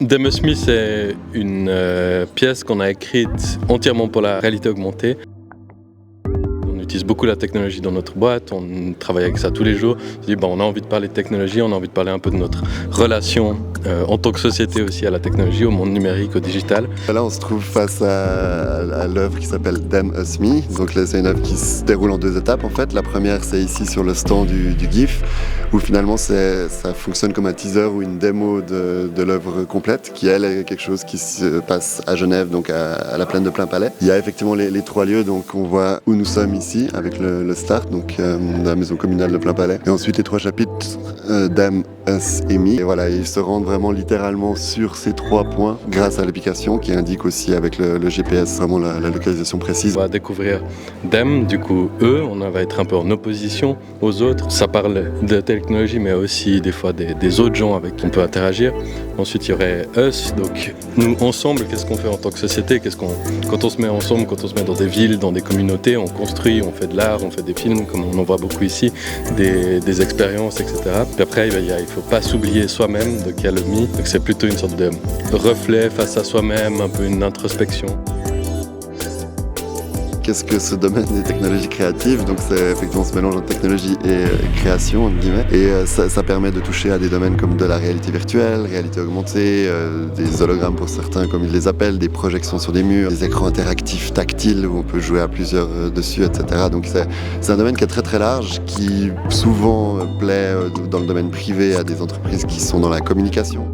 Demo Smith, c'est une pièce qu'on a écrite entièrement pour la réalité augmentée. On utilise beaucoup la technologie dans notre boîte, on travaille avec ça tous les jours. On se dit, on a envie de parler de technologie, on a envie de parler un peu de notre relation en tant que société aussi à la technologie, au monde numérique, au digital. Là, on se trouve face à l'œuvre qui s'appelle Dem Us Me. Donc là, c'est une œuvre qui se déroule en 2 étapes en fait. La première, c'est ici sur le stand du GIF, où finalement ça fonctionne comme un teaser ou une démo de l'œuvre complète, qui elle est quelque chose qui se passe à Genève, donc à la plaine de Plainpalais. Il y a effectivement les 3 lieux, donc on voit où nous sommes ici avec le start, donc de la maison communale de Plainpalais. Et ensuite les 3 chapitres Dem Us et Me. Et voilà, ils se rendent vraiment littéralement sur ces 3 points grâce à l'application qui indique aussi avec le GPS vraiment la localisation précise. On va découvrir Dem, du coup eux, on va être un peu en opposition aux autres. Ça parle de technologie mais aussi des fois des autres gens avec qui on peut interagir. Ensuite il y aurait Us, donc nous ensemble, qu'est-ce qu'on fait en tant que société, quand on se met ensemble, quand on se met dans des villes, dans des communautés, on construit, on fait de l'art, on fait des films comme on en voit beaucoup ici, des expériences, etc. Puis après il faut pas s'oublier soi-même, donc il y a le me, donc c'est plutôt une sorte de reflet face à soi-même, un peu une introspection. Qu'est-ce que ce domaine des technologies créatives? Donc c'est effectivement ce mélange entre technologie et création, entre guillemets. Et ça permet de toucher à des domaines comme de la réalité virtuelle, réalité augmentée, des hologrammes pour certains comme ils les appellent, des projections sur des murs, des écrans interactifs tactiles où on peut jouer à plusieurs dessus, etc. Donc c'est un domaine qui est très très large, qui souvent plaît dans le domaine privé à des entreprises qui sont dans la communication.